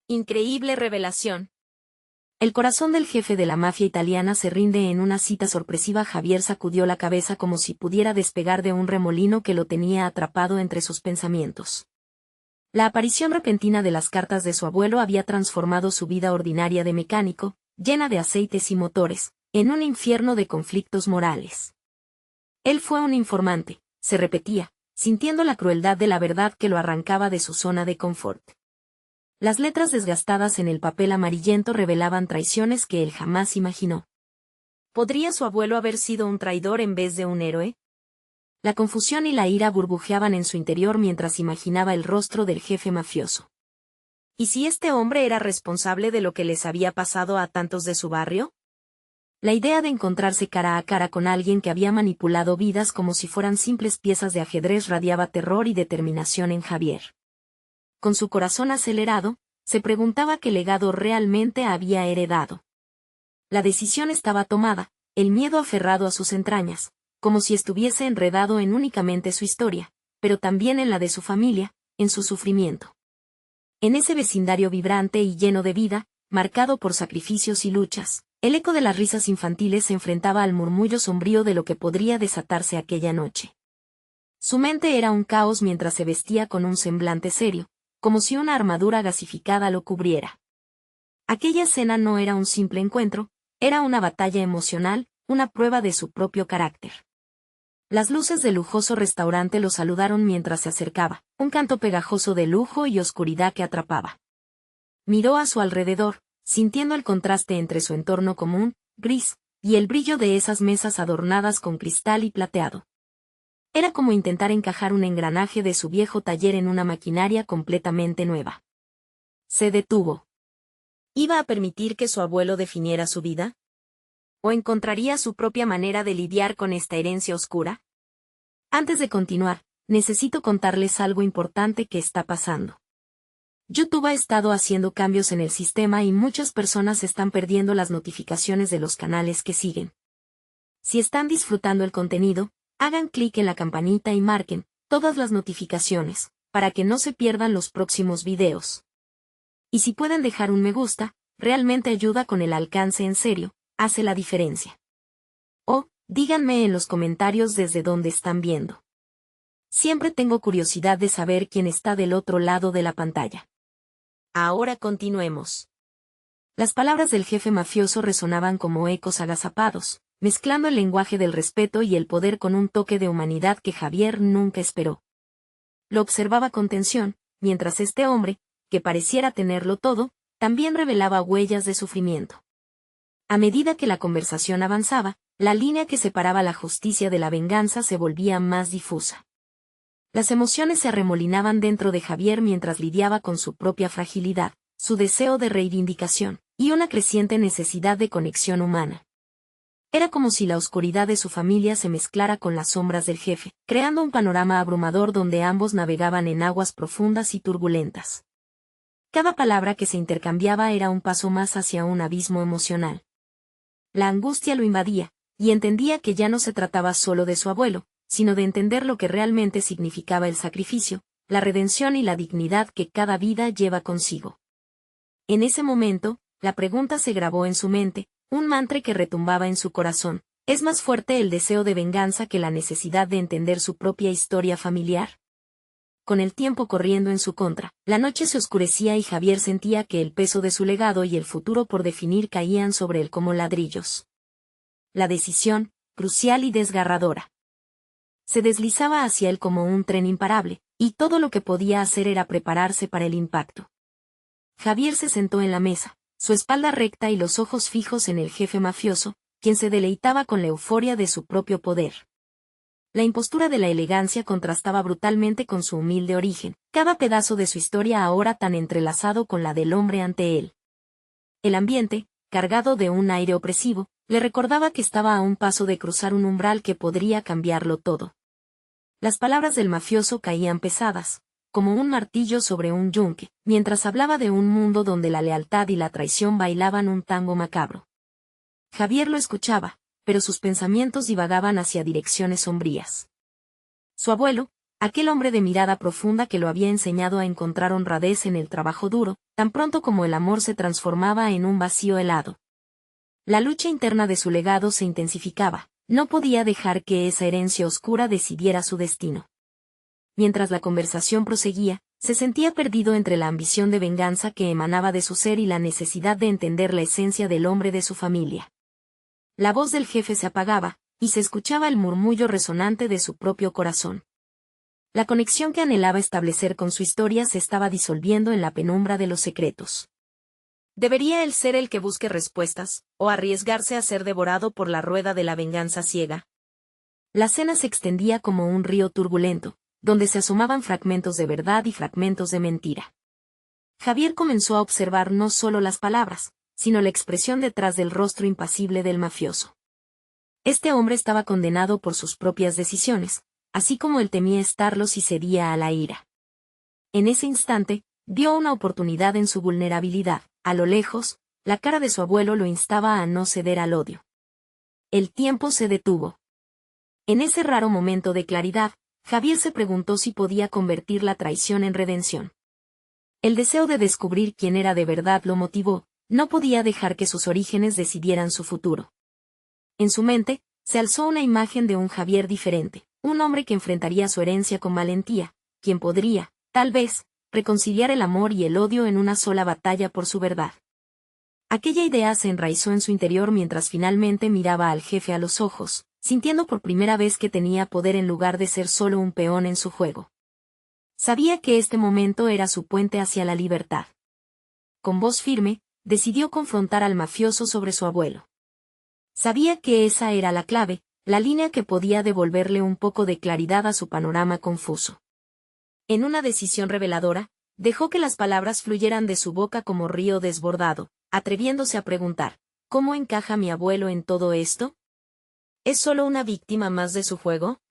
Increíble revelación. El corazón del jefe de la mafia italiana se rinde en una cita sorpresiva. Javier sacudió la cabeza como si pudiera despegar de un remolino que lo tenía atrapado entre sus pensamientos. La aparición repentina de las cartas de su abuelo había transformado su vida ordinaria de mecánico, llena de aceites y motores, en un infierno de conflictos morales. Él fue un informante, se repetía, sintiendo la crueldad de la verdad que lo arrancaba de su zona de confort. Las letras desgastadas en el papel amarillento revelaban traiciones que él jamás imaginó. ¿Podría su abuelo haber sido un traidor en vez de un héroe? La confusión y la ira burbujeaban en su interior mientras imaginaba el rostro del jefe mafioso. ¿Y si este hombre era responsable de lo que les había pasado a tantos de su barrio? La idea de encontrarse cara a cara con alguien que había manipulado vidas como si fueran simples piezas de ajedrez radiaba terror y determinación en Javier. Con su corazón acelerado, se preguntaba qué legado realmente había heredado. La decisión estaba tomada, el miedo aferrado a sus entrañas, como si estuviese enredado en únicamente su historia, pero también en la de su familia, en su sufrimiento. En ese vecindario vibrante y lleno de vida, marcado por sacrificios y luchas, el eco de las risas infantiles se enfrentaba al murmullo sombrío de lo que podría desatarse aquella noche. Su mente era un caos mientras se vestía con un semblante serio, como si una armadura gasificada lo cubriera. Aquella escena no era un simple encuentro, era una batalla emocional, una prueba de su propio carácter. Las luces del lujoso restaurante lo saludaron mientras se acercaba, un canto pegajoso de lujo y oscuridad que atrapaba. Miró a su alrededor, sintiendo el contraste entre su entorno común, gris, y el brillo de esas mesas adornadas con cristal y plateado. Era como intentar encajar un engranaje de su viejo taller en una maquinaria completamente nueva. Se detuvo. ¿Iba a permitir que su abuelo definiera su vida? ¿O encontraría su propia manera de lidiar con esta herencia oscura? Antes de continuar, necesito contarles algo importante que está pasando. YouTube ha estado haciendo cambios en el sistema y muchas personas están perdiendo las notificaciones de los canales que siguen. Si están disfrutando el contenido, hagan clic en la campanita y marquen todas las notificaciones, para que no se pierdan los próximos videos. Y si pueden dejar un me gusta, realmente ayuda con el alcance en serio, hace la diferencia. O, díganme en los comentarios desde dónde están viendo. Siempre tengo curiosidad de saber quién está del otro lado de la pantalla. Ahora continuemos. Las palabras del jefe mafioso resonaban como ecos agazapados, mezclando el lenguaje del respeto y el poder con un toque de humanidad que Javier nunca esperó. Lo observaba con tensión, mientras este hombre, que pareciera tenerlo todo, también revelaba huellas de sufrimiento. A medida que la conversación avanzaba, la línea que separaba la justicia de la venganza se volvía más difusa. Las emociones se arremolinaban dentro de Javier mientras lidiaba con su propia fragilidad, su deseo de reivindicación, y una creciente necesidad de conexión humana. Era como si la oscuridad de su familia se mezclara con las sombras del jefe, creando un panorama abrumador donde ambos navegaban en aguas profundas y turbulentas. Cada palabra que se intercambiaba era un paso más hacia un abismo emocional. La angustia lo invadía, y entendía que ya no se trataba solo de su abuelo, sino de entender lo que realmente significaba el sacrificio, la redención y la dignidad que cada vida lleva consigo. En ese momento, la pregunta se grabó en su mente, un mantra que retumbaba en su corazón: ¿es más fuerte el deseo de venganza que la necesidad de entender su propia historia familiar? Con el tiempo corriendo en su contra, la noche se oscurecía y Javier sentía que el peso de su legado y el futuro por definir caían sobre él como ladrillos. La decisión, crucial y desgarradora, se deslizaba hacia él como un tren imparable, y todo lo que podía hacer era prepararse para el impacto. Javier se sentó en la mesa, su espalda recta y los ojos fijos en el jefe mafioso, quien se deleitaba con la euforia de su propio poder. La impostura de la elegancia contrastaba brutalmente con su humilde origen, cada pedazo de su historia ahora tan entrelazado con la del hombre ante él. El ambiente, cargado de un aire opresivo, le recordaba que estaba a un paso de cruzar un umbral que podría cambiarlo todo. Las palabras del mafioso caían pesadas, como un martillo sobre un yunque, mientras hablaba de un mundo donde la lealtad y la traición bailaban un tango macabro. Javier lo escuchaba, pero sus pensamientos divagaban hacia direcciones sombrías. Su abuelo, Aquel hombre de mirada profunda que lo había enseñado a encontrar honradez en el trabajo duro, tan pronto como el amor se transformaba en un vacío helado. La lucha interna de su legado se intensificaba, no podía dejar que esa herencia oscura decidiera su destino. Mientras la conversación proseguía, se sentía perdido entre la ambición de venganza que emanaba de su ser y la necesidad de entender la esencia del hombre de su familia. La voz del jefe se apagaba, y se escuchaba el murmullo resonante de su propio corazón. La conexión que anhelaba establecer con su historia se estaba disolviendo en la penumbra de los secretos. ¿Debería él ser el que busque respuestas, o arriesgarse a ser devorado por la rueda de la venganza ciega? La cena se extendía como un río turbulento, donde se asomaban fragmentos de verdad y fragmentos de mentira. Javier comenzó a observar no solo las palabras, sino la expresión detrás del rostro impasible del mafioso. Este hombre estaba condenado por sus propias decisiones, así como él temía estarlo si cedía a la ira. En ese instante, vio una oportunidad en su vulnerabilidad. A lo lejos, la cara de su abuelo lo instaba a no ceder al odio. El tiempo se detuvo. En ese raro momento de claridad, Javier se preguntó si podía convertir la traición en redención. El deseo de descubrir quién era de verdad lo motivó, no podía dejar que sus orígenes decidieran su futuro. En su mente, se alzó una imagen de un Javier diferente, un hombre que enfrentaría su herencia con valentía, quien podría, tal vez, reconciliar el amor y el odio en una sola batalla por su verdad. Aquella idea se enraizó en su interior mientras finalmente miraba al jefe a los ojos, sintiendo por primera vez que tenía poder en lugar de ser solo un peón en su juego. Sabía que este momento era su puente hacia la libertad. Con voz firme, decidió confrontar al mafioso sobre su abuelo. Sabía que esa era la clave, la línea que podía devolverle un poco de claridad a su panorama confuso. En una decisión reveladora, dejó que las palabras fluyeran de su boca como río desbordado, atreviéndose a preguntar, ¿cómo encaja mi abuelo en todo esto? ¿Es solo una víctima más de su juego?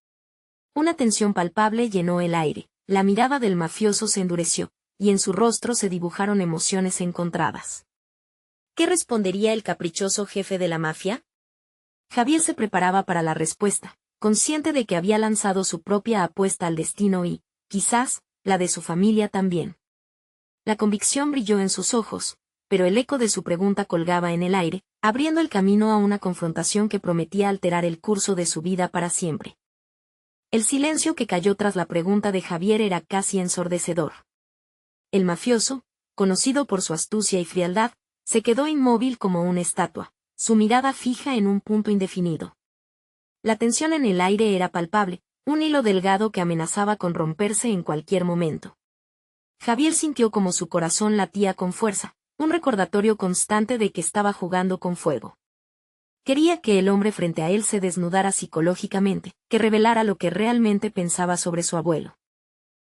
Una tensión palpable llenó el aire, la mirada del mafioso se endureció, y en su rostro se dibujaron emociones encontradas. ¿Qué respondería el caprichoso jefe de la mafia? Javier se preparaba para la respuesta, consciente de que había lanzado su propia apuesta al destino y, quizás, la de su familia también. La convicción brilló en sus ojos, pero el eco de su pregunta colgaba en el aire, abriendo el camino a una confrontación que prometía alterar el curso de su vida para siempre. El silencio que cayó tras la pregunta de Javier era casi ensordecedor. El mafioso, conocido por su astucia y frialdad, se quedó inmóvil como una estatua, su mirada fija en un punto indefinido. La tensión en el aire era palpable, un hilo delgado que amenazaba con romperse en cualquier momento. Javier sintió como su corazón latía con fuerza, un recordatorio constante de que estaba jugando con fuego. Quería que el hombre frente a él se desnudara psicológicamente, que revelara lo que realmente pensaba sobre su abuelo.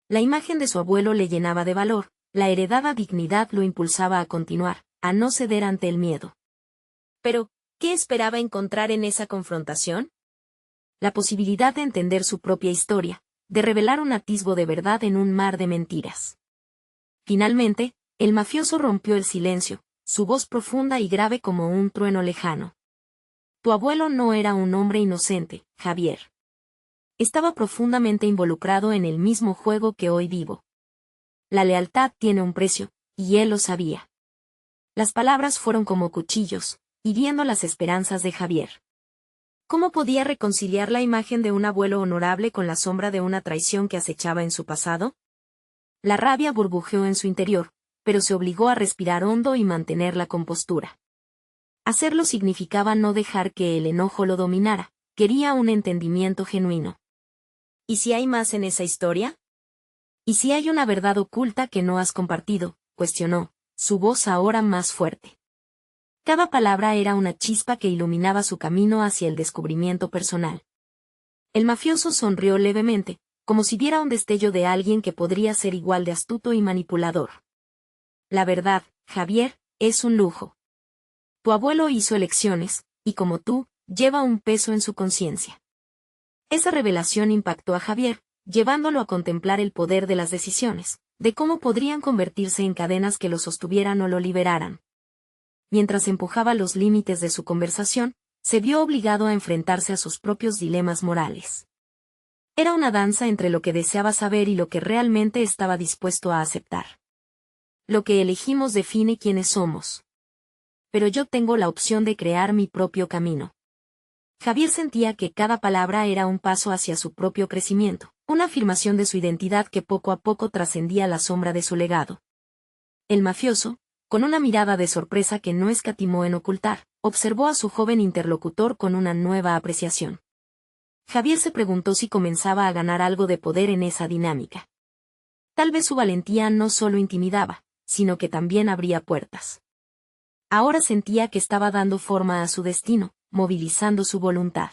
La imagen de su abuelo le llenaba de valor, la heredada dignidad lo impulsaba a continuar, a no ceder ante el miedo. Pero, ¿qué esperaba encontrar en esa confrontación? La posibilidad de entender su propia historia, de revelar un atisbo de verdad en un mar de mentiras. Finalmente, el mafioso rompió el silencio, su voz profunda y grave como un trueno lejano. Tu abuelo no era un hombre inocente, Javier. Estaba profundamente involucrado en el mismo juego que hoy vivo. La lealtad tiene un precio, y él lo sabía. Las palabras fueron como cuchillos, hiriendo las esperanzas de Javier. ¿Cómo podía reconciliar la imagen de un abuelo honorable con la sombra de una traición que acechaba en su pasado? La rabia burbujeó en su interior, pero se obligó a respirar hondo y mantener la compostura. Hacerlo significaba no dejar que el enojo lo dominara, quería un entendimiento genuino. ¿Y si hay más en esa historia? ¿Y si hay una verdad oculta que no has compartido?, cuestionó, su voz ahora más fuerte. Cada palabra era una chispa que iluminaba su camino hacia el descubrimiento personal. El mafioso sonrió levemente, como si viera un destello de alguien que podría ser igual de astuto y manipulador. La verdad, Javier, es un lujo. Tu abuelo hizo elecciones, y como tú, lleva un peso en su conciencia. Esa revelación impactó a Javier, llevándolo a contemplar el poder de las decisiones, de cómo podrían convertirse en cadenas que lo sostuvieran o lo liberaran. Mientras empujaba los límites de su conversación, se vio obligado a enfrentarse a sus propios dilemas morales. Era una danza entre lo que deseaba saber y lo que realmente estaba dispuesto a aceptar. Lo que elegimos define quiénes somos. Pero yo tengo la opción de crear mi propio camino. Javier sentía que cada palabra era un paso hacia su propio crecimiento, una afirmación de su identidad que poco a poco trascendía la sombra de su legado. El mafioso, con una mirada de sorpresa que no escatimó en ocultar, observó a su joven interlocutor con una nueva apreciación. Javier se preguntó si comenzaba a ganar algo de poder en esa dinámica. Tal vez su valentía no solo intimidaba, sino que también abría puertas. Ahora sentía que estaba dando forma a su destino, movilizando su voluntad.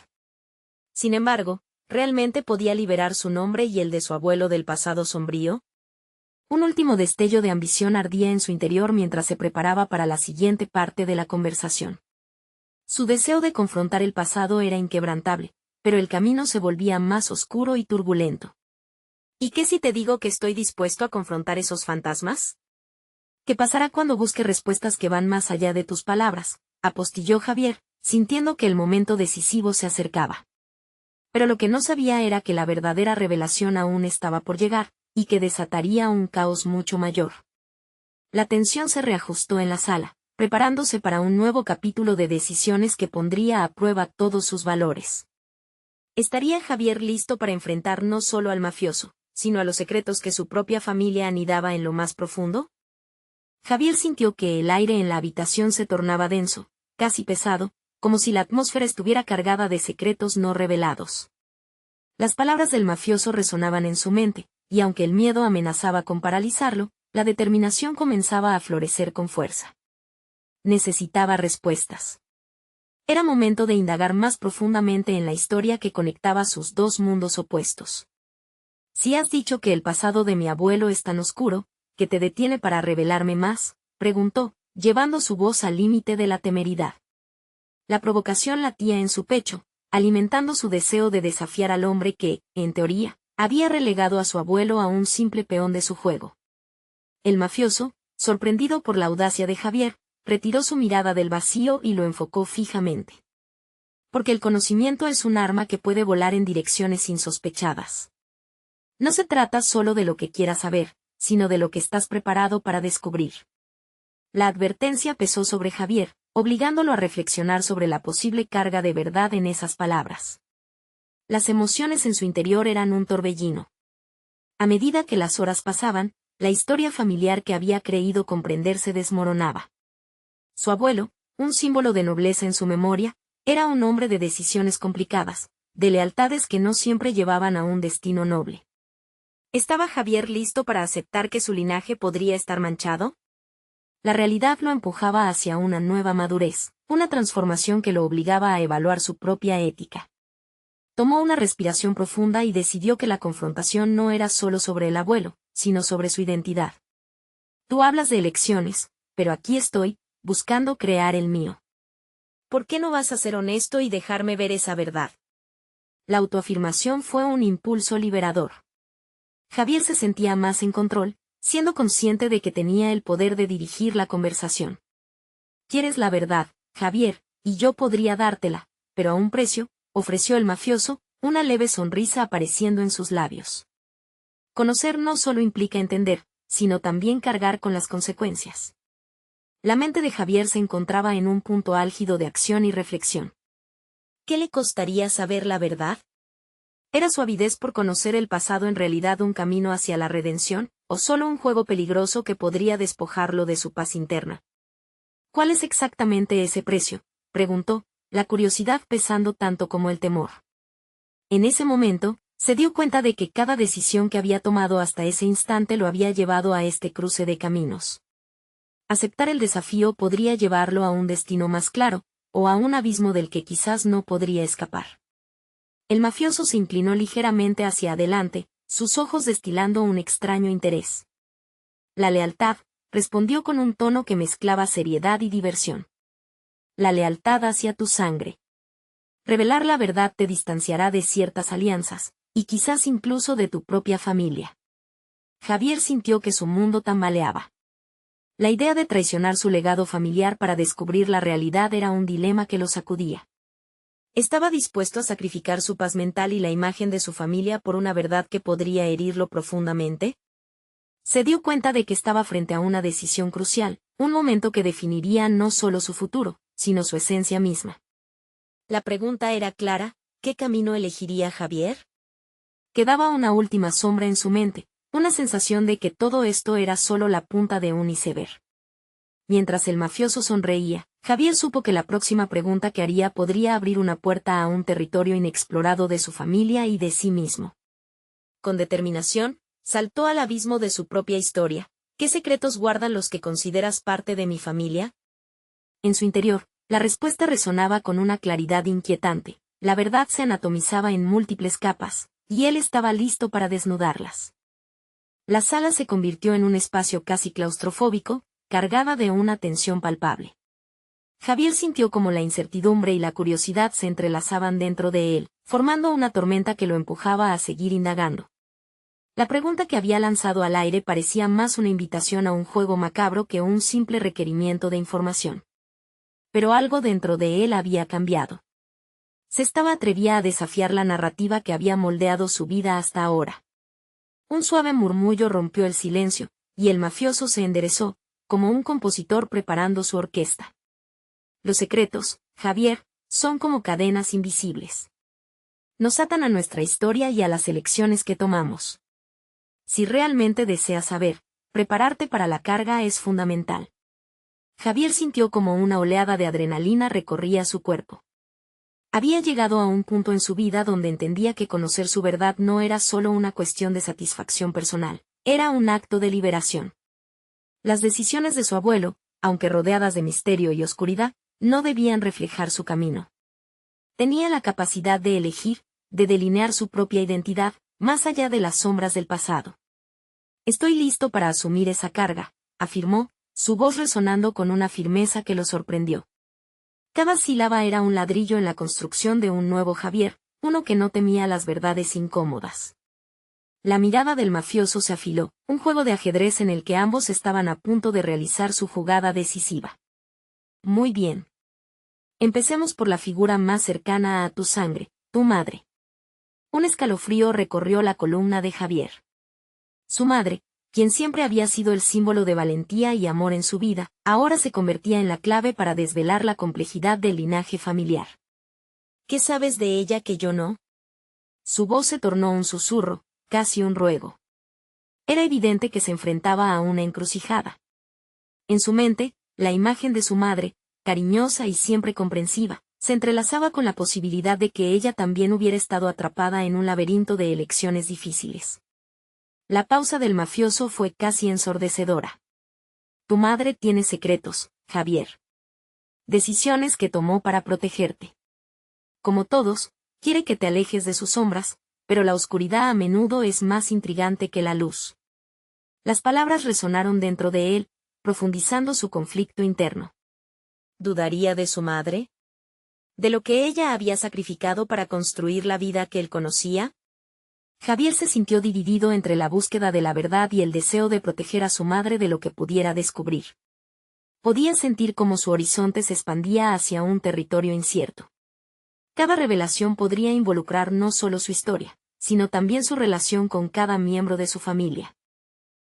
Sin embargo, ¿realmente podía liberar su nombre y el de su abuelo del pasado sombrío? Un último destello de ambición ardía en su interior mientras se preparaba para la siguiente parte de la conversación. Su deseo de confrontar el pasado era inquebrantable, pero el camino se volvía más oscuro y turbulento. ¿Y qué si te digo que estoy dispuesto a confrontar esos fantasmas? ¿Qué pasará cuando busque respuestas que van más allá de tus palabras?, apostilló Javier, sintiendo que el momento decisivo se acercaba. Pero lo que no sabía era que la verdadera revelación aún estaba por llegar, y que desataría un caos mucho mayor. La tensión se reajustó en la sala, preparándose para un nuevo capítulo de decisiones que pondría a prueba todos sus valores. ¿Estaría Javier listo para enfrentar no solo al mafioso, sino a los secretos que su propia familia anidaba en lo más profundo? Javier sintió que el aire en la habitación se tornaba denso, casi pesado, como si la atmósfera estuviera cargada de secretos no revelados. Las palabras del mafioso resonaban en su mente, y aunque el miedo amenazaba con paralizarlo, la determinación comenzaba a florecer con fuerza. Necesitaba respuestas. Era momento de indagar más profundamente en la historia que conectaba sus dos mundos opuestos. «Si has dicho que el pasado de mi abuelo es tan oscuro, ¿qué te detiene para revelarme más?», preguntó, llevando su voz al límite de la temeridad. La provocación latía en su pecho, alimentando su deseo de desafiar al hombre que, en teoría, había relegado a su abuelo a un simple peón de su juego. El mafioso, sorprendido por la audacia de Javier, retiró su mirada del vacío y lo enfocó fijamente. Porque el conocimiento es un arma que puede volar en direcciones insospechadas. No se trata solo de lo que quieras saber, sino de lo que estás preparado para descubrir. La advertencia pesó sobre Javier, obligándolo a reflexionar sobre la posible carga de verdad en esas palabras. Las emociones en su interior eran un torbellino. A medida que las horas pasaban, la historia familiar que había creído comprender se desmoronaba. Su abuelo, un símbolo de nobleza en su memoria, era un hombre de decisiones complicadas, de lealtades que no siempre llevaban a un destino noble. ¿Estaba Javier listo para aceptar que su linaje podría estar manchado? La realidad lo empujaba hacia una nueva madurez, una transformación que lo obligaba a evaluar su propia ética. Tomó una respiración profunda y decidió que la confrontación no era solo sobre el abuelo, sino sobre su identidad. Tú hablas de elecciones, pero aquí estoy, buscando crear el mío. ¿Por qué no vas a ser honesto y dejarme ver esa verdad? La autoafirmación fue un impulso liberador. Javier se sentía más en control, siendo consciente de que tenía el poder de dirigir la conversación. «Quieres la verdad, Javier, y yo podría dártela, pero a un precio», ofreció el mafioso, una leve sonrisa apareciendo en sus labios. Conocer no solo implica entender, sino también cargar con las consecuencias. La mente de Javier se encontraba en un punto álgido de acción y reflexión. ¿Qué le costaría saber la verdad? ¿Era su avidez por conocer el pasado en realidad un camino hacia la redención, o solo un juego peligroso que podría despojarlo de su paz interna? «¿Cuál es exactamente ese precio?», preguntó, la curiosidad pesando tanto como el temor. En ese momento, se dio cuenta de que cada decisión que había tomado hasta ese instante lo había llevado a este cruce de caminos. Aceptar el desafío podría llevarlo a un destino más claro, o a un abismo del que quizás no podría escapar. El mafioso se inclinó ligeramente hacia adelante, sus ojos destilando un extraño interés. «La lealtad», respondió con un tono que mezclaba seriedad y diversión. «La lealtad hacia tu sangre. Revelar la verdad te distanciará de ciertas alianzas, y quizás incluso de tu propia familia». Javier sintió que su mundo tambaleaba. La idea de traicionar su legado familiar para descubrir la realidad era un dilema que lo sacudía. ¿Estaba dispuesto a sacrificar su paz mental y la imagen de su familia por una verdad que podría herirlo profundamente? Se dio cuenta de que estaba frente a una decisión crucial, un momento que definiría no solo su futuro, sino su esencia misma. La pregunta era clara: ¿qué camino elegiría Javier? Quedaba una última sombra en su mente, una sensación de que todo esto era solo la punta de un iceberg. Mientras el mafioso sonreía, Javier supo que la próxima pregunta que haría podría abrir una puerta a un territorio inexplorado de su familia y de sí mismo. Con determinación, saltó al abismo de su propia historia. ¿Qué secretos guardan los que consideras parte de mi familia? En su interior, la respuesta resonaba con una claridad inquietante. La verdad se anatomizaba en múltiples capas, y él estaba listo para desnudarlas. La sala se convirtió en un espacio casi claustrofóbico, cargada de una tensión palpable. Javier sintió como la incertidumbre y la curiosidad se entrelazaban dentro de él, formando una tormenta que lo empujaba a seguir indagando. La pregunta que había lanzado al aire parecía más una invitación a un juego macabro que un simple requerimiento de información. Pero algo dentro de él había cambiado. Se atrevía a desafiar la narrativa que había moldeado su vida hasta ahora. Un suave murmullo rompió el silencio, y el mafioso se enderezó, como un compositor preparando su orquesta. Los secretos, Javier, son como cadenas invisibles. Nos atan a nuestra historia y a las elecciones que tomamos. Si realmente deseas saber, prepararte para la carga es fundamental. Javier sintió como una oleada de adrenalina recorría su cuerpo. Había llegado a un punto en su vida donde entendía que conocer su verdad no era solo una cuestión de satisfacción personal, era un acto de liberación. Las decisiones de su abuelo, aunque rodeadas de misterio y oscuridad, no debían reflejar su camino. Tenía la capacidad de elegir, de delinear su propia identidad, más allá de las sombras del pasado. Estoy listo para asumir esa carga, afirmó, su voz resonando con una firmeza que lo sorprendió. Cada sílaba era un ladrillo en la construcción de un nuevo Javier, uno que no temía las verdades incómodas. La mirada del mafioso se afiló, un juego de ajedrez en el que ambos estaban a punto de realizar su jugada decisiva. Muy bien. Empecemos por la figura más cercana a tu sangre, tu madre. Un escalofrío recorrió la columna de Javier. Su madre, quien siempre había sido el símbolo de valentía y amor en su vida, ahora se convertía en la clave para desvelar la complejidad del linaje familiar. ¿Qué sabes de ella que yo no? Su voz se tornó un susurro, casi un ruego. Era evidente que se enfrentaba a una encrucijada. En su mente, la imagen de su madre, cariñosa y siempre comprensiva, se entrelazaba con la posibilidad de que ella también hubiera estado atrapada en un laberinto de elecciones difíciles. La pausa del mafioso fue casi ensordecedora. Tu madre tiene secretos, Javier. Decisiones que tomó para protegerte. Como todos, quiere que te alejes de sus sombras, pero la oscuridad a menudo es más intrigante que la luz. Las palabras resonaron dentro de él, profundizando su conflicto interno. ¿Dudaría de su madre? ¿De lo que ella había sacrificado para construir la vida que él conocía? Javier se sintió dividido entre la búsqueda de la verdad y el deseo de proteger a su madre de lo que pudiera descubrir. Podía sentir cómo su horizonte se expandía hacia un territorio incierto. Cada revelación podría involucrar no solo su historia, sino también su relación con cada miembro de su familia.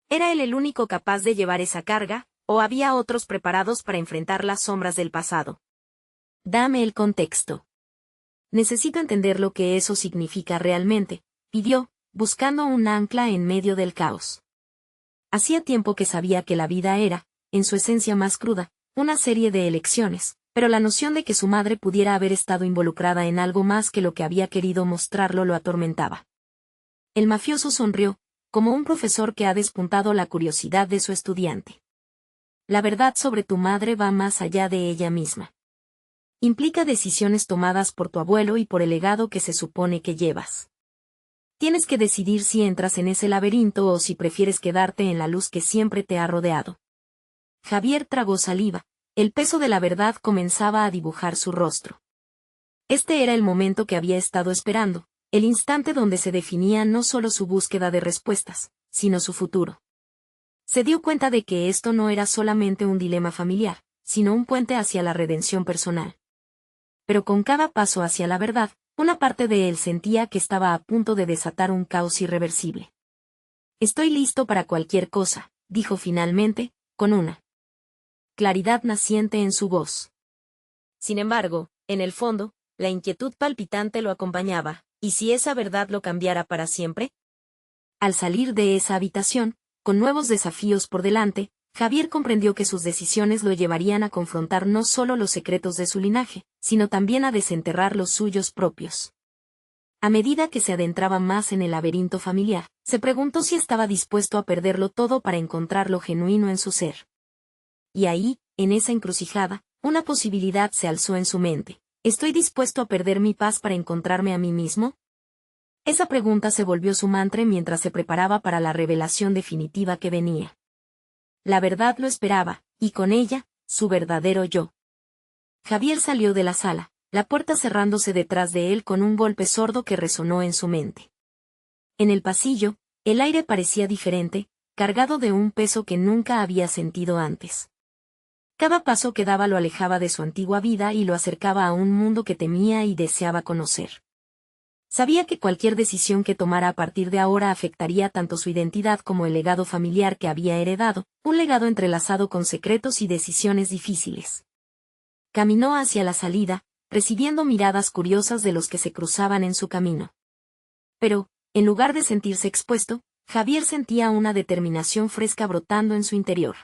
¿Era él el único capaz de llevar esa carga, o había otros preparados para enfrentar las sombras del pasado? Dame el contexto. Necesito entender lo que eso significa realmente, pidió, buscando un ancla en medio del caos. Hacía tiempo que sabía que la vida era, en su esencia más cruda, una serie de elecciones, pero la noción de que su madre pudiera haber estado involucrada en algo más que lo que había querido mostrarlo lo atormentaba. El mafioso sonrió, como un profesor que ha despuntado la curiosidad de su estudiante. La verdad sobre tu madre va más allá de ella misma. Implica decisiones tomadas por tu abuelo y por el legado que se supone que llevas. Tienes que decidir si entras en ese laberinto o si prefieres quedarte en la luz que siempre te ha rodeado. Javier tragó saliva, el peso de la verdad comenzaba a dibujar su rostro. Este era el momento que había estado esperando, el instante donde se definía no solo su búsqueda de respuestas, sino su futuro. Se dio cuenta de que esto no era solamente un dilema familiar, sino un puente hacia la redención personal. pero con cada paso hacia la verdad, una parte de él sentía que estaba a punto de desatar un caos irreversible. Estoy listo para cualquier cosa, dijo finalmente, con una claridad naciente en su voz. Sin embargo, en el fondo, la inquietud palpitante lo acompañaba, ¿y si esa verdad lo cambiara para siempre? Al salir de esa habitación, con nuevos desafíos por delante, Javier comprendió que sus decisiones lo llevarían a confrontar no solo los secretos de su linaje, sino también a desenterrar los suyos propios. A medida que se adentraba más en el laberinto familiar, se preguntó si estaba dispuesto a perderlo todo para encontrar lo genuino en su ser. Y ahí, en esa encrucijada, una posibilidad se alzó en su mente. ¿Estoy dispuesto a perder mi paz para encontrarme a mí mismo? Esa pregunta se volvió su mantra mientras se preparaba para la revelación definitiva que venía. La verdad lo esperaba, y con ella, su verdadero yo. Javier salió de la sala, la puerta cerrándose detrás de él con un golpe sordo que resonó en su mente. En el pasillo, el aire parecía diferente, cargado de un peso que nunca había sentido antes. Cada paso que daba lo alejaba de su antigua vida y lo acercaba a un mundo que temía y deseaba conocer. Sabía que cualquier decisión que tomara a partir de ahora afectaría tanto su identidad como el legado familiar que había heredado, un legado entrelazado con secretos y decisiones difíciles. Caminó hacia la salida, recibiendo miradas curiosas de los que se cruzaban en su camino. Pero, en lugar de sentirse expuesto, Javier sentía una determinación fresca brotando en su interior.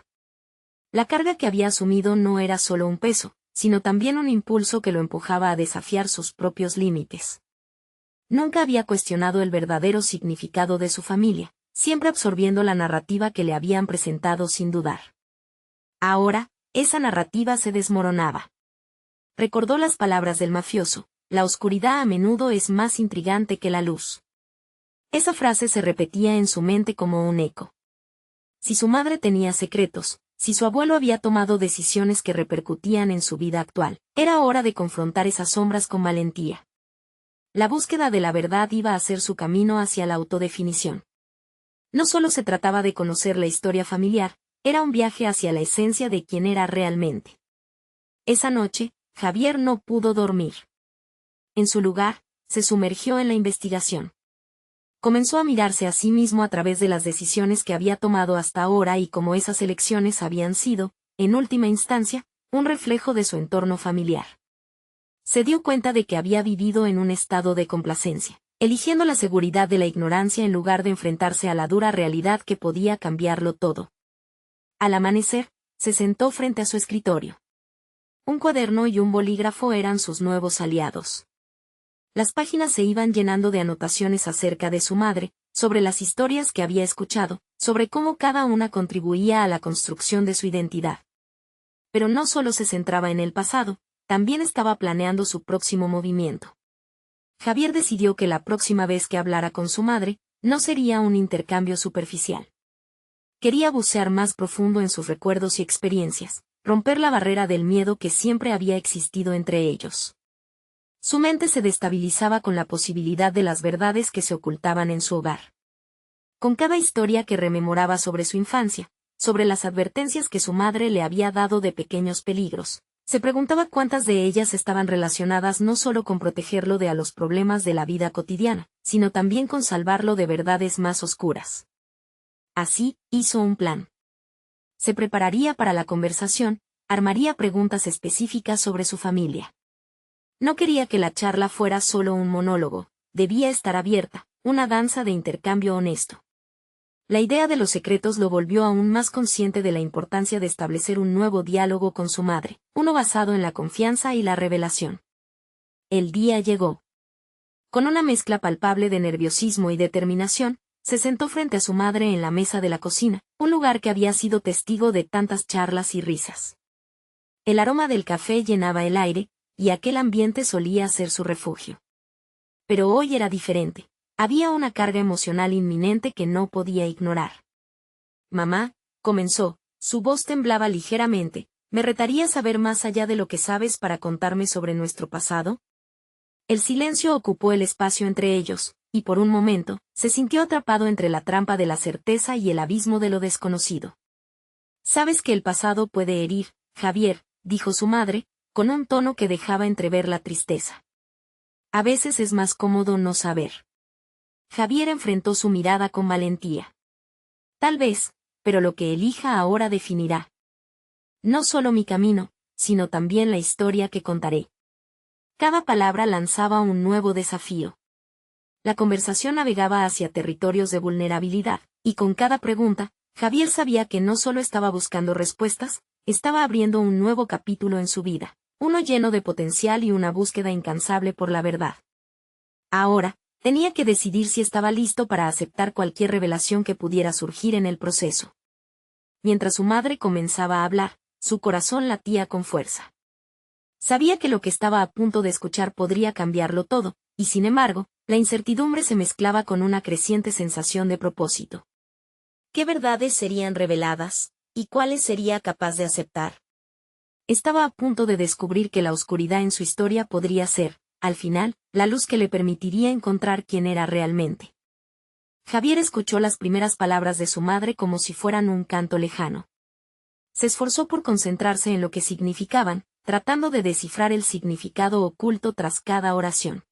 La carga que había asumido no era solo un peso, sino también un impulso que lo empujaba a desafiar sus propios límites. Nunca había cuestionado el verdadero significado de su familia, siempre absorbiendo la narrativa que le habían presentado sin dudar. Ahora, esa narrativa se desmoronaba. Recordó las palabras del mafioso: la oscuridad a menudo es más intrigante que la luz. Esa frase se repetía en su mente como un eco. Si su madre tenía secretos, si su abuelo había tomado decisiones que repercutían en su vida actual, era hora de confrontar esas sombras con valentía. La búsqueda de la verdad iba a ser su camino hacia la autodefinición. No solo se trataba de conocer la historia familiar, era un viaje hacia la esencia de quién era realmente. Esa noche, Javier no pudo dormir. En su lugar, se sumergió en la investigación. Comenzó a mirarse a sí mismo a través de las decisiones que había tomado hasta ahora y cómo esas elecciones habían sido, en última instancia, un reflejo de su entorno familiar. Se dio cuenta de que había vivido en un estado de complacencia, eligiendo la seguridad de la ignorancia en lugar de enfrentarse a la dura realidad que podía cambiarlo todo. Al amanecer, se sentó frente a su escritorio. Un cuaderno y un bolígrafo eran sus nuevos aliados. Las páginas se iban llenando de anotaciones acerca de su madre, sobre las historias que había escuchado, sobre cómo cada una contribuía a la construcción de su identidad. Pero no solo se centraba en el pasado, también estaba planeando su próximo movimiento. Javier decidió que la próxima vez que hablara con su madre, no sería un intercambio superficial. Quería bucear más profundo en sus recuerdos y experiencias, romper la barrera del miedo que siempre había existido entre ellos. Su mente se destabilizaba con la posibilidad de las verdades que se ocultaban en su hogar. Con cada historia que rememoraba sobre su infancia, sobre las advertencias que su madre le había dado de pequeños peligros, se preguntaba cuántas de ellas estaban relacionadas no solo con protegerlo de a los problemas de la vida cotidiana, sino también con salvarlo de verdades más oscuras. Así, hizo un plan. Se prepararía para la conversación, armaría preguntas específicas sobre su familia. No quería que la charla fuera solo un monólogo, debía estar abierta, una danza de intercambio honesto. La idea de los secretos lo volvió aún más consciente de la importancia de establecer un nuevo diálogo con su madre, uno basado en la confianza y la revelación. El día llegó. Con una mezcla palpable de nerviosismo y determinación, se sentó frente a su madre en la mesa de la cocina, un lugar que había sido testigo de tantas charlas y risas. El aroma del café llenaba el aire, y aquel ambiente solía ser su refugio. Pero hoy era diferente. Había una carga emocional inminente que no podía ignorar. Mamá, comenzó, su voz temblaba ligeramente, ¿me retarías a ver más allá de lo que sabes para contarme sobre nuestro pasado? El silencio ocupó el espacio entre ellos, y por un momento, se sintió atrapado entre la trampa de la certeza y el abismo de lo desconocido. Sabes que el pasado puede herir, Javier, dijo su madre, con un tono que dejaba entrever la tristeza. A veces es más cómodo no saber. Javier enfrentó su mirada con valentía. Tal vez, pero lo que elija ahora definirá no solo mi camino, sino también la historia que contaré. Cada palabra lanzaba un nuevo desafío. La conversación navegaba hacia territorios de vulnerabilidad, y con cada pregunta, Javier sabía que no solo estaba buscando respuestas, estaba abriendo un nuevo capítulo en su vida, uno lleno de potencial y una búsqueda incansable por la verdad. Ahora, tenía que decidir si estaba listo para aceptar cualquier revelación que pudiera surgir en el proceso. Mientras su madre comenzaba a hablar, su corazón latía con fuerza. Sabía que lo que estaba a punto de escuchar podría cambiarlo todo, y sin embargo, la incertidumbre se mezclaba con una creciente sensación de propósito. ¿Qué verdades serían reveladas, y cuáles sería capaz de aceptar? Estaba a punto de descubrir que la oscuridad en su historia podría ser, al final, la luz que le permitiría encontrar quién era realmente. Javier escuchó las primeras palabras de su madre como si fueran un canto lejano. Se esforzó por concentrarse en lo que significaban, tratando de descifrar el significado oculto tras cada oración.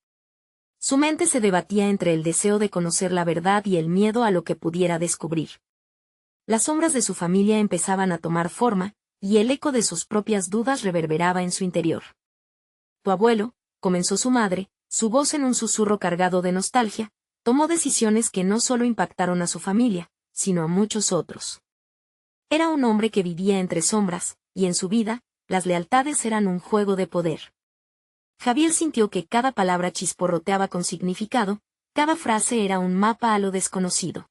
Su mente se debatía entre el deseo de conocer la verdad y el miedo a lo que pudiera descubrir. Las sombras de su familia empezaban a tomar forma, y el eco de sus propias dudas reverberaba en su interior. Tu abuelo, comenzó su madre, su voz en un susurro cargado de nostalgia, tomó decisiones que no solo impactaron a su familia, sino a muchos otros. Era un hombre que vivía entre sombras, y en su vida, las lealtades eran un juego de poder. Javier sintió que cada palabra chisporroteaba con significado, cada frase era un mapa a lo desconocido.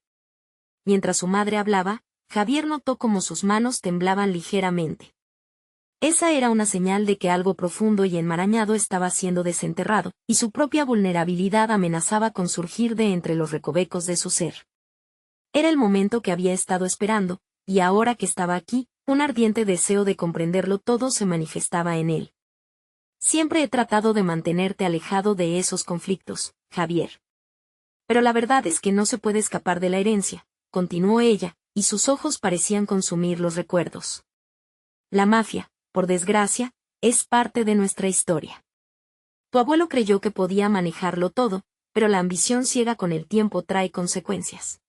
Mientras su madre hablaba, Javier notó cómo sus manos temblaban ligeramente. Esa era una señal de que algo profundo y enmarañado estaba siendo desenterrado, y su propia vulnerabilidad amenazaba con surgir de entre los recovecos de su ser. Era el momento que había estado esperando, y ahora que estaba aquí, un ardiente deseo de comprenderlo todo se manifestaba en él. Siempre he tratado de mantenerte alejado de esos conflictos, Javier. Pero la verdad es que no se puede escapar de la herencia, continuó ella, y sus ojos parecían consumir los recuerdos. La mafia, por desgracia, es parte de nuestra historia. Tu abuelo creyó que podía manejarlo todo, pero la ambición ciega con el tiempo trae consecuencias.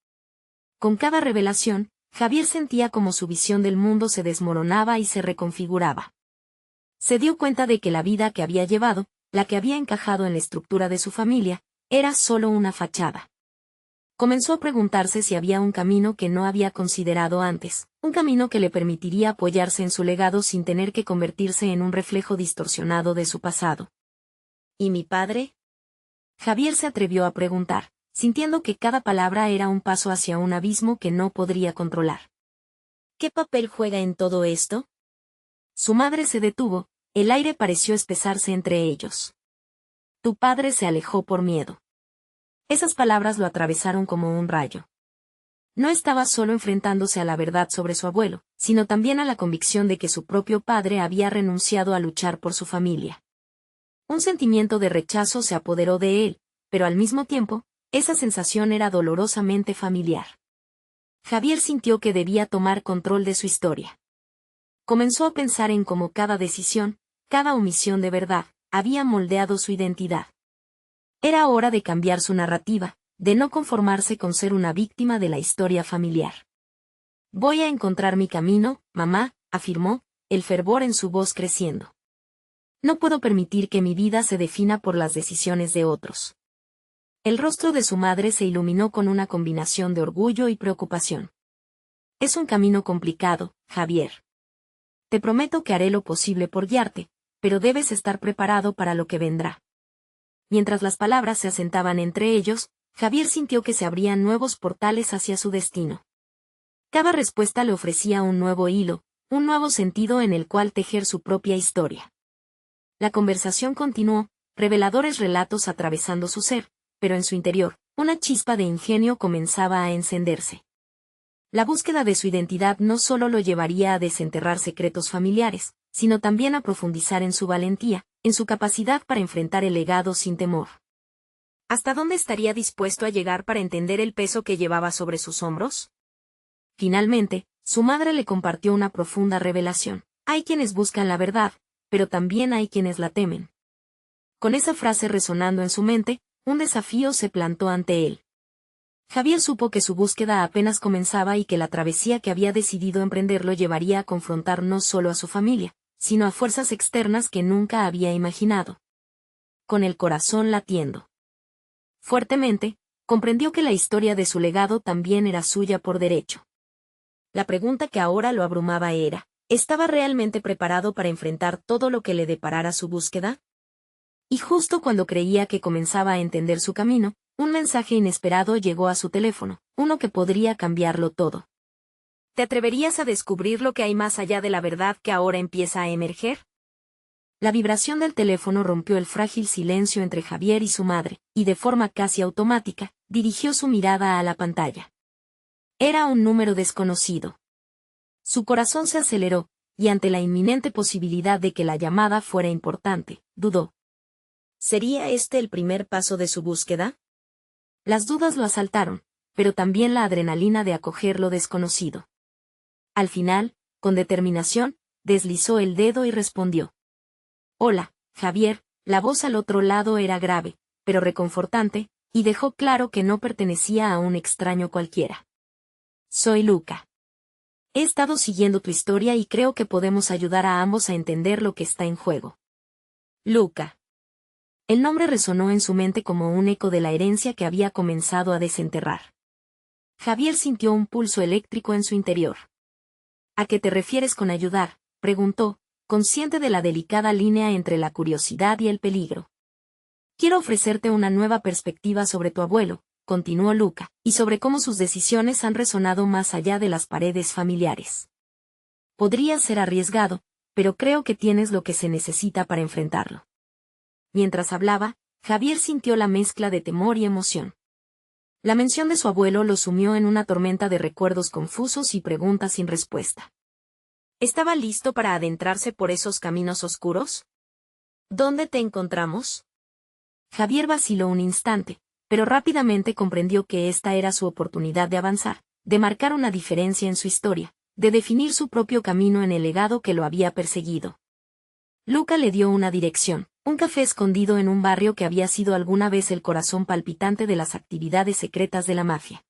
Con cada revelación, Javier sentía como su visión del mundo se desmoronaba y se reconfiguraba. Se dio cuenta de que la vida que había llevado, la que había encajado en la estructura de su familia, era solo una fachada. Comenzó a preguntarse si había un camino que no había considerado antes, un camino que le permitiría apoyarse en su legado sin tener que convertirse en un reflejo distorsionado de su pasado. ¿Y mi padre? Javier se atrevió a preguntar, sintiendo que cada palabra era un paso hacia un abismo que no podría controlar. ¿Qué papel juega en todo esto? Su madre se detuvo, el aire pareció espesarse entre ellos. Tu padre se alejó por miedo. Esas palabras lo atravesaron como un rayo. No estaba solo enfrentándose a la verdad sobre su abuelo, sino también a la convicción de que su propio padre había renunciado a luchar por su familia. Un sentimiento de rechazo se apoderó de él, pero al mismo tiempo, esa sensación era dolorosamente familiar. Javier sintió que debía tomar control de su historia. Comenzó a pensar en cómo cada decisión, cada omisión de verdad, había moldeado su identidad. Era hora de cambiar su narrativa, de no conformarse con ser una víctima de la historia familiar. Voy a encontrar mi camino, mamá, afirmó, el fervor en su voz creciendo. No puedo permitir que mi vida se defina por las decisiones de otros. El rostro de su madre se iluminó con una combinación de orgullo y preocupación. Es un camino complicado, Javier. Te prometo que haré lo posible por guiarte, pero debes estar preparado para lo que vendrá. Mientras las palabras se asentaban entre ellos, Javier sintió que se abrían nuevos portales hacia su destino. Cada respuesta le ofrecía un nuevo hilo, un nuevo sentido en el cual tejer su propia historia. La conversación continuó, reveladores relatos atravesando su ser, pero en su interior, una chispa de ingenio comenzaba a encenderse. La búsqueda de su identidad no solo lo llevaría a desenterrar secretos familiares, sino también a profundizar en su valentía, en su capacidad para enfrentar el legado sin temor. ¿Hasta dónde estaría dispuesto a llegar para entender el peso que llevaba sobre sus hombros? Finalmente, su madre le compartió una profunda revelación. Hay quienes buscan la verdad, pero también hay quienes la temen. Con esa frase resonando en su mente, un desafío se plantó ante él. Javier supo que su búsqueda apenas comenzaba y que la travesía que había decidido emprender lo llevaría a confrontar no solo a su familia, sino a fuerzas externas que nunca había imaginado. Con el corazón latiendo fuertemente, comprendió que la historia de su legado también era suya por derecho. La pregunta que ahora lo abrumaba era, ¿estaba realmente preparado para enfrentar todo lo que le deparara su búsqueda? Y justo cuando creía que comenzaba a entender su camino, un mensaje inesperado llegó a su teléfono, uno que podría cambiarlo todo. ¿Te atreverías a descubrir lo que hay más allá de la verdad que ahora empieza a emerger? La vibración del teléfono rompió el frágil silencio entre Javier y su madre, y de forma casi automática, dirigió su mirada a la pantalla. Era un número desconocido. Su corazón se aceleró, y ante la inminente posibilidad de que la llamada fuera importante, dudó. ¿Sería este el primer paso de su búsqueda? Las dudas lo asaltaron, pero también la adrenalina de acoger lo desconocido. Al final, con determinación, deslizó el dedo y respondió. Hola, Javier. La voz al otro lado era grave, pero reconfortante, y dejó claro que no pertenecía a un extraño cualquiera. Soy Luca. He estado siguiendo tu historia y creo que podemos ayudar a ambos a entender lo que está en juego. Luca. El nombre resonó en su mente como un eco de la herencia que había comenzado a desenterrar. Javier sintió un pulso eléctrico en su interior. ¿A qué te refieres con ayudar?, preguntó, consciente de la delicada línea entre la curiosidad y el peligro. Quiero ofrecerte una nueva perspectiva sobre tu abuelo, continuó Luca, y sobre cómo sus decisiones han resonado más allá de las paredes familiares. Podría ser arriesgado, pero creo que tienes lo que se necesita para enfrentarlo. Mientras hablaba, Javier sintió la mezcla de temor y emoción. La mención de su abuelo lo sumió en una tormenta de recuerdos confusos y preguntas sin respuesta. ¿Estaba listo para adentrarse por esos caminos oscuros? ¿Dónde te encontramos? Javier vaciló un instante, pero rápidamente comprendió que esta era su oportunidad de avanzar, de marcar una diferencia en su historia, de definir su propio camino en el legado que lo había perseguido. Luca le dio una dirección, un café escondido en un barrio que había sido alguna vez el corazón palpitante de las actividades secretas de la mafia.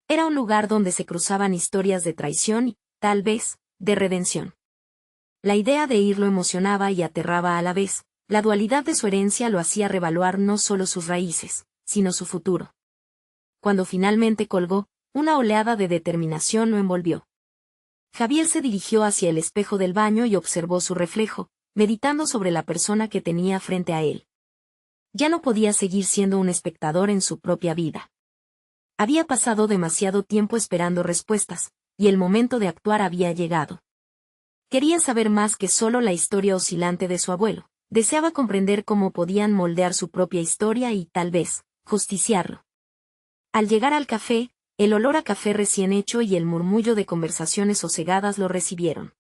Era un lugar donde se cruzaban historias de traición y, tal vez, de redención. La idea de ir lo emocionaba y aterraba a la vez. La dualidad de su herencia lo hacía revaluar no solo sus raíces, sino su futuro. Cuando finalmente colgó, una oleada de determinación lo envolvió. Javier se dirigió hacia el espejo del baño y observó su reflejo, meditando sobre la persona que tenía frente a él. Ya no podía seguir siendo un espectador en su propia vida. Había pasado demasiado tiempo esperando respuestas, y el momento de actuar había llegado. Quería saber más que solo la historia oscilante de su abuelo. Deseaba comprender cómo podían moldear su propia historia y, tal vez, justiciarlo. Al llegar al café, el olor a café recién hecho y el murmullo de conversaciones sosegadas lo recibieron.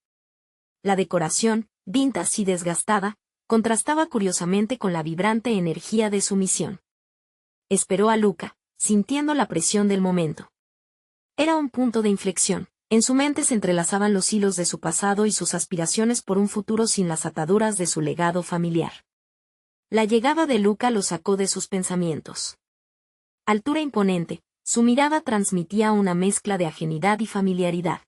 La decoración, vintage y desgastada, contrastaba curiosamente con la vibrante energía de su misión. Esperó a Luca, sintiendo la presión del momento. Era un punto de inflexión. En su mente se entrelazaban los hilos de su pasado y sus aspiraciones por un futuro sin las ataduras de su legado familiar. La llegada de Luca lo sacó de sus pensamientos. Altura imponente, su mirada transmitía una mezcla de ajenidad y familiaridad.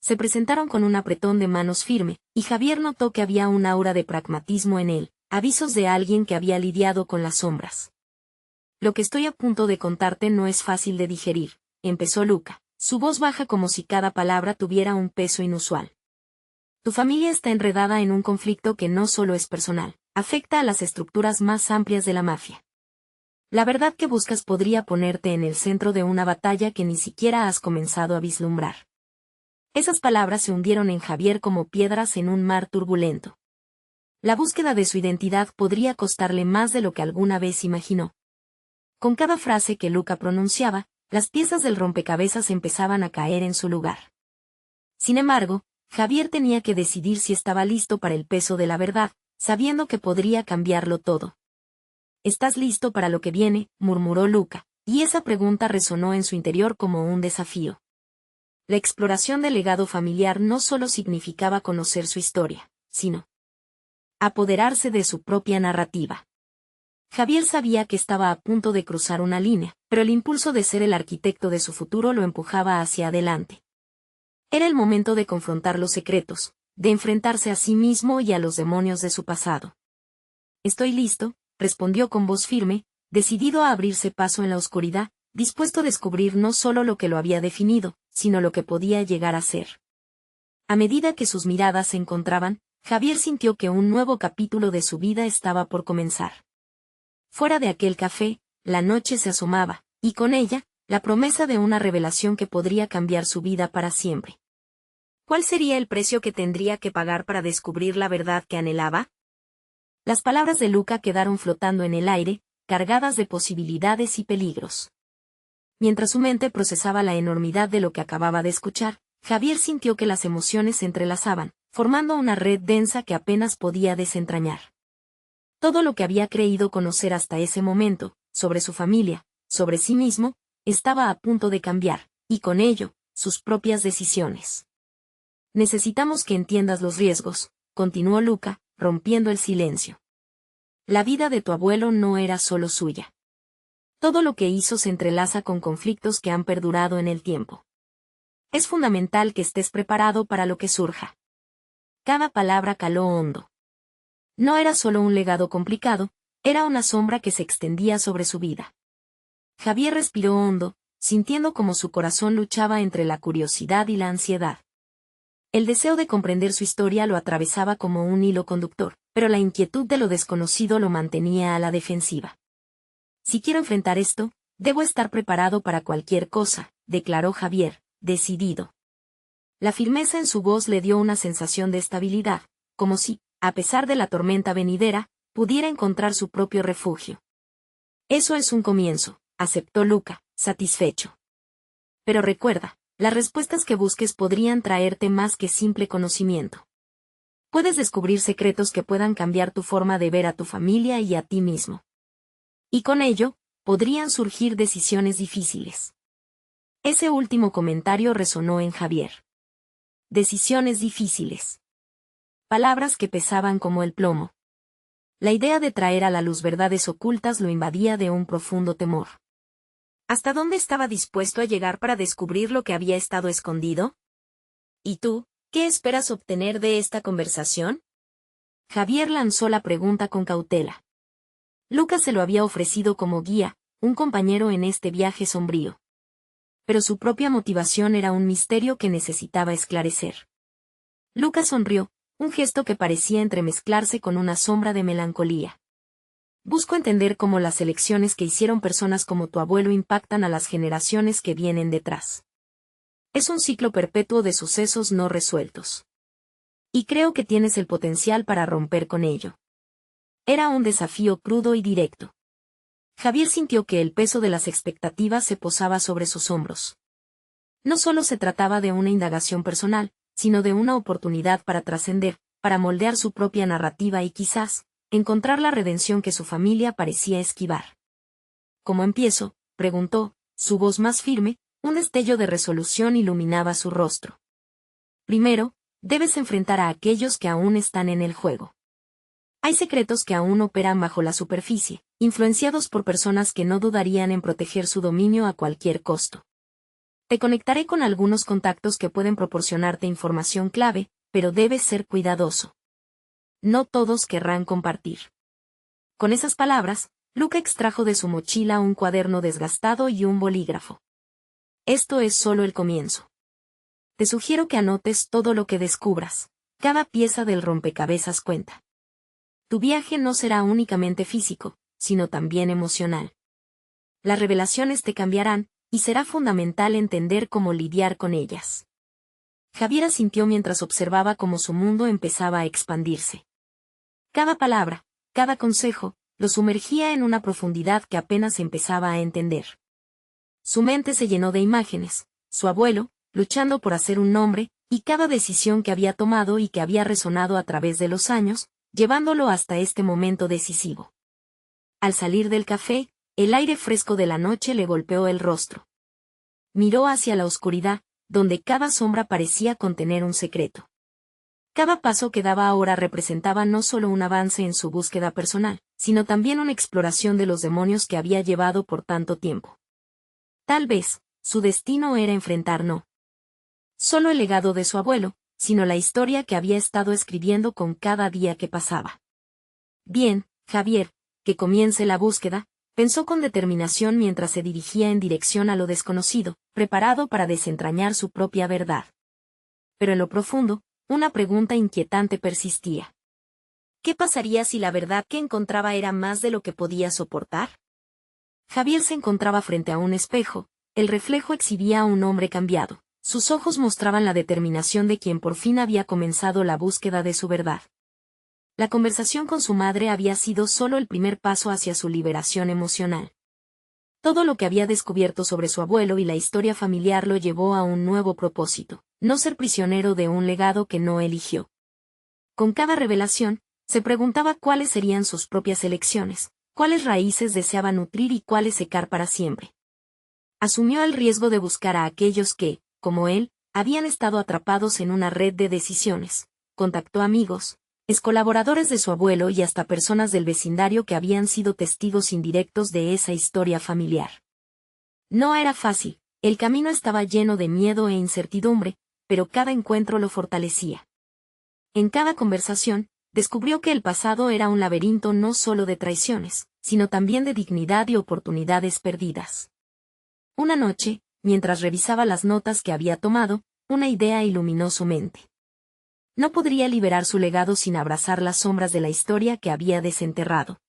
Se presentaron con un apretón de manos firme, y Javier notó que había un aura de pragmatismo en él, avisos de alguien que había lidiado con las sombras. Lo que estoy a punto de contarte no es fácil de digerir, empezó Luca. Su voz baja como si cada palabra tuviera un peso inusual. Tu familia está enredada en un conflicto que no solo es personal, afecta a las estructuras más amplias de la mafia. La verdad que buscas podría ponerte en el centro de una batalla que ni siquiera has comenzado a vislumbrar. Esas palabras se hundieron en Javier como piedras en un mar turbulento. La búsqueda de su identidad podría costarle más de lo que alguna vez imaginó. Con cada frase que Luca pronunciaba, las piezas del rompecabezas empezaban a caer en su lugar. Sin embargo, Javier tenía que decidir si estaba listo para el peso de la verdad, sabiendo que podría cambiarlo todo. ¿Estás listo para lo que viene?, murmuró Luca, y esa pregunta resonó en su interior como un desafío. La exploración del legado familiar no solo significaba conocer su historia, sino apoderarse de su propia narrativa. Javier sabía que estaba a punto de cruzar una línea, pero el impulso de ser el arquitecto de su futuro lo empujaba hacia adelante. Era el momento de confrontar los secretos, de enfrentarse a sí mismo y a los demonios de su pasado. «Estoy listo», respondió con voz firme, decidido a abrirse paso en la oscuridad, dispuesto a descubrir no solo lo que lo había definido, sino lo que podía llegar a ser. A medida que sus miradas se encontraban, Javier sintió que un nuevo capítulo de su vida estaba por comenzar. Fuera de aquel café, la noche se asomaba, y con ella, la promesa de una revelación que podría cambiar su vida para siempre. ¿Cuál sería el precio que tendría que pagar para descubrir la verdad que anhelaba? Las palabras de Luca quedaron flotando en el aire, cargadas de posibilidades y peligros. Mientras su mente procesaba la enormidad de lo que acababa de escuchar, Javier sintió que las emociones se entrelazaban, formando una red densa que apenas podía desentrañar. Todo lo que había creído conocer hasta ese momento, sobre su familia, sobre sí mismo, estaba a punto de cambiar, y con ello, sus propias decisiones. «Necesitamos que entiendas los riesgos», continuó Luca, rompiendo el silencio. «La vida de tu abuelo no era solo suya. Todo lo que hizo se entrelaza con conflictos que han perdurado en el tiempo. Es fundamental que estés preparado para lo que surja». Cada palabra caló hondo. No era solo un legado complicado, era una sombra que se extendía sobre su vida. Javier respiró hondo, sintiendo como su corazón luchaba entre la curiosidad y la ansiedad. El deseo de comprender su historia lo atravesaba como un hilo conductor, pero la inquietud de lo desconocido lo mantenía a la defensiva. «Si quiero enfrentar esto, debo estar preparado para cualquier cosa», declaró Javier, decidido. La firmeza en su voz le dio una sensación de estabilidad, como si, a pesar de la tormenta venidera, pudiera encontrar su propio refugio. «Eso es un comienzo», aceptó Luca, satisfecho. «Pero recuerda, las respuestas que busques podrían traerte más que simple conocimiento. Puedes descubrir secretos que puedan cambiar tu forma de ver a tu familia y a ti mismo. Y con ello, podrían surgir decisiones difíciles». Ese último comentario resonó en Javier. Decisiones difíciles. Palabras que pesaban como el plomo. La idea de traer a la luz verdades ocultas lo invadía de un profundo temor. ¿Hasta dónde estaba dispuesto a llegar para descubrir lo que había estado escondido? ¿Y tú, qué esperas obtener de esta conversación? Javier lanzó la pregunta con cautela. Lucas se lo había ofrecido como guía, un compañero en este viaje sombrío. Pero su propia motivación era un misterio que necesitaba esclarecer. Lucas sonrió, un gesto que parecía entremezclarse con una sombra de melancolía. «Busco entender cómo las elecciones que hicieron personas como tu abuelo impactan a las generaciones que vienen detrás. Es un ciclo perpetuo de sucesos no resueltos. Y creo que tienes el potencial para romper con ello». Era un desafío crudo y directo. Javier sintió que el peso de las expectativas se posaba sobre sus hombros. No solo se trataba de una indagación personal, sino de una oportunidad para trascender, para moldear su propia narrativa y quizás, encontrar la redención que su familia parecía esquivar. «¿Cómo empiezo?», preguntó, su voz más firme, un destello de resolución iluminaba su rostro. «Primero, debes enfrentar a aquellos que aún están en el juego. Hay secretos que aún operan bajo la superficie, influenciados por personas que no dudarían en proteger su dominio a cualquier costo. Te conectaré con algunos contactos que pueden proporcionarte información clave, pero debes ser cuidadoso. No todos querrán compartir». Con esas palabras, Luca extrajo de su mochila un cuaderno desgastado y un bolígrafo. «Esto es solo el comienzo. Te sugiero que anotes todo lo que descubras. Cada pieza del rompecabezas cuenta. Tu viaje no será únicamente físico, sino también emocional. Las revelaciones te cambiarán, y será fundamental entender cómo lidiar con ellas». Javier asintió mientras observaba cómo su mundo empezaba a expandirse. Cada palabra, cada consejo, lo sumergía en una profundidad que apenas empezaba a entender. Su mente se llenó de imágenes, su abuelo, luchando por hacer un nombre, y cada decisión que había tomado y que había resonado a través de los años, llevándolo hasta este momento decisivo. Al salir del café, el aire fresco de la noche le golpeó el rostro. Miró hacia la oscuridad, donde cada sombra parecía contener un secreto. Cada paso que daba ahora representaba no solo un avance en su búsqueda personal, sino también una exploración de los demonios que había llevado por tanto tiempo. Tal vez, su destino era enfrentar no solo el legado de su abuelo, sino la historia que había estado escribiendo con cada día que pasaba. Bien, Javier, que comience la búsqueda, pensó con determinación mientras se dirigía en dirección a lo desconocido, preparado para desentrañar su propia verdad. Pero en lo profundo, una pregunta inquietante persistía. ¿Qué pasaría si la verdad que encontraba era más de lo que podía soportar? Javier se encontraba frente a un espejo, el reflejo exhibía a un hombre cambiado. Sus ojos mostraban la determinación de quien por fin había comenzado la búsqueda de su verdad. La conversación con su madre había sido solo el primer paso hacia su liberación emocional. Todo lo que había descubierto sobre su abuelo y la historia familiar lo llevó a un nuevo propósito, no ser prisionero de un legado que no eligió. Con cada revelación, se preguntaba cuáles serían sus propias elecciones, cuáles raíces deseaba nutrir y cuáles secar para siempre. Asumió el riesgo de buscar a aquellos que, como él, habían estado atrapados en una red de decisiones. Contactó amigos, colaboradores de su abuelo y hasta personas del vecindario que habían sido testigos indirectos de esa historia familiar. No era fácil, el camino estaba lleno de miedo e incertidumbre, pero cada encuentro lo fortalecía. En cada conversación, descubrió que el pasado era un laberinto no solo de traiciones, sino también de dignidad y oportunidades perdidas. Una noche, mientras revisaba las notas que había tomado, una idea iluminó su mente. No podría liberar su legado sin abrazar las sombras de la historia que había desenterrado.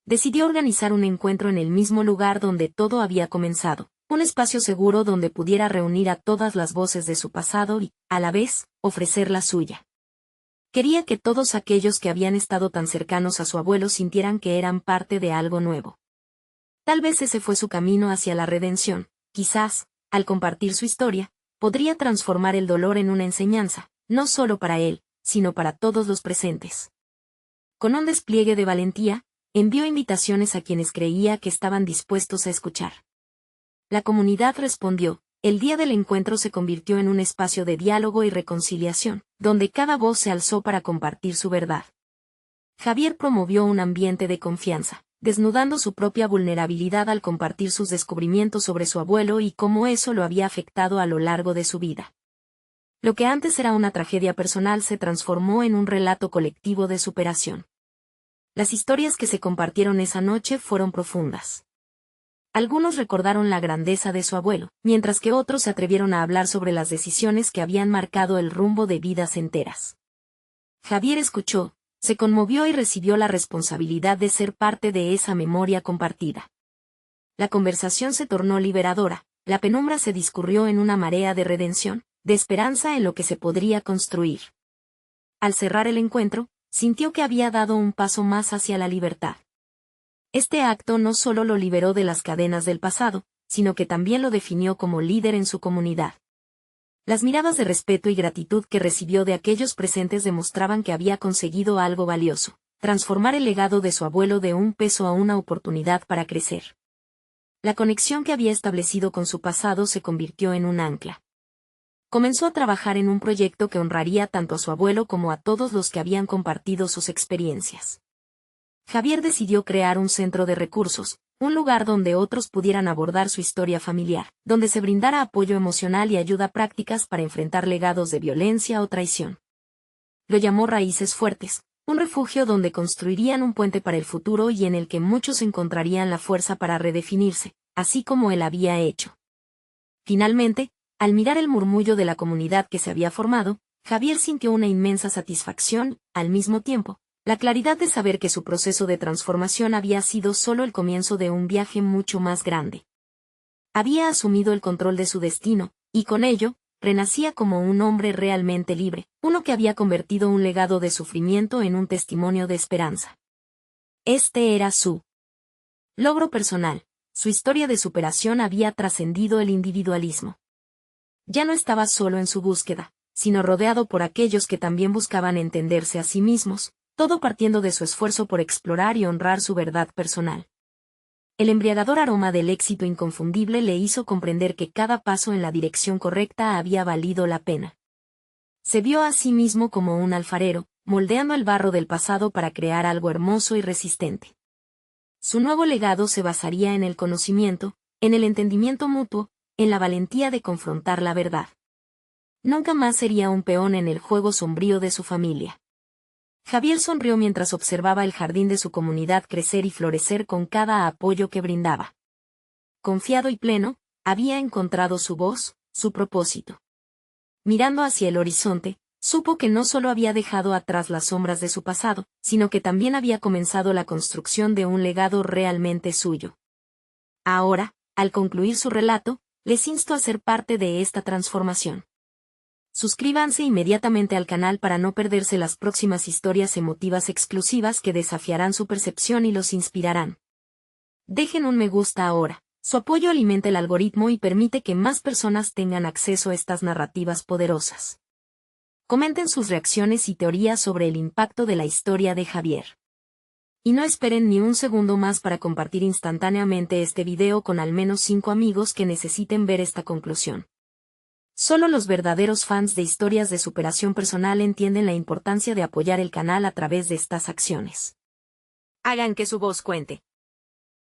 Decidió organizar un encuentro en el mismo lugar donde todo había comenzado, un espacio seguro donde pudiera reunir a todas las voces de su pasado y, a la vez, ofrecer la suya. Quería que todos aquellos que habían estado tan cercanos a su abuelo sintieran que eran parte de algo nuevo. Tal vez ese fue su camino hacia la redención, quizás, al compartir su historia, podría transformar el dolor en una enseñanza, no solo para él, sino para todos los presentes. Con un despliegue de valentía, envió invitaciones a quienes creía que estaban dispuestos a escuchar. La comunidad respondió, el día del encuentro se convirtió en un espacio de diálogo y reconciliación, donde cada voz se alzó para compartir su verdad. Javier promovió un ambiente de confianza, desnudando su propia vulnerabilidad al compartir sus descubrimientos sobre su abuelo y cómo eso lo había afectado a lo largo de su vida. Lo que antes era una tragedia personal se transformó en un relato colectivo de superación. Las historias que se compartieron esa noche fueron profundas. Algunos recordaron la grandeza de su abuelo, mientras que otros se atrevieron a hablar sobre las decisiones que habían marcado el rumbo de vidas enteras. Javier escuchó, se conmovió y recibió la responsabilidad de ser parte de esa memoria compartida. La conversación se tornó liberadora, la penumbra se discurrió en una marea de redención, de esperanza en lo que se podría construir. Al cerrar el encuentro, sintió que había dado un paso más hacia la libertad. Este acto no solo lo liberó de las cadenas del pasado, sino que también lo definió como líder en su comunidad. Las miradas de respeto y gratitud que recibió de aquellos presentes demostraban que había conseguido algo valioso, transformar el legado de su abuelo de un peso a una oportunidad para crecer. La conexión que había establecido con su pasado se convirtió en un ancla. Comenzó a trabajar en un proyecto que honraría tanto a su abuelo como a todos los que habían compartido sus experiencias. Javier decidió crear un centro de recursos, un lugar donde otros pudieran abordar su historia familiar, donde se brindara apoyo emocional y ayuda prácticas para enfrentar legados de violencia o traición. Lo llamó Raíces Fuertes, un refugio donde construirían un puente para el futuro y en el que muchos encontrarían la fuerza para redefinirse, así como él había hecho. Finalmente, al mirar el murmullo de la comunidad que se había formado, Javier sintió una inmensa satisfacción, al mismo tiempo, la claridad de saber que su proceso de transformación había sido solo el comienzo de un viaje mucho más grande. Había asumido el control de su destino, y con ello, renacía como un hombre realmente libre, uno que había convertido un legado de sufrimiento en un testimonio de esperanza. Este era su logro personal, su historia de superación había trascendido el individualismo. Ya no estaba solo en su búsqueda, sino rodeado por aquellos que también buscaban entenderse a sí mismos, todo partiendo de su esfuerzo por explorar y honrar su verdad personal. El embriagador aroma del éxito inconfundible le hizo comprender que cada paso en la dirección correcta había valido la pena. Se vio a sí mismo como un alfarero, moldeando el barro del pasado para crear algo hermoso y resistente. Su nuevo legado se basaría en el conocimiento, en el entendimiento mutuo, en la valentía de confrontar la verdad. Nunca más sería un peón en el juego sombrío de su familia. Javier sonrió mientras observaba el jardín de su comunidad crecer y florecer con cada apoyo que brindaba. Confiado y pleno, había encontrado su voz, su propósito. Mirando hacia el horizonte, supo que no solo había dejado atrás las sombras de su pasado, sino que también había comenzado la construcción de un legado realmente suyo. Ahora, al concluir su relato, les insto a ser parte de esta transformación. Suscríbanse inmediatamente al canal para no perderse las próximas historias emotivas exclusivas que desafiarán su percepción y los inspirarán. Dejen un me gusta ahora. Su apoyo alimenta el algoritmo y permite que más personas tengan acceso a estas narrativas poderosas. Comenten sus reacciones y teorías sobre el impacto de la historia de Javier. Y no esperen ni un segundo más para compartir instantáneamente este video con al menos 5 amigos que necesiten ver esta conclusión. Solo los verdaderos fans de historias de superación personal entienden la importancia de apoyar el canal a través de estas acciones. Hagan que su voz cuente.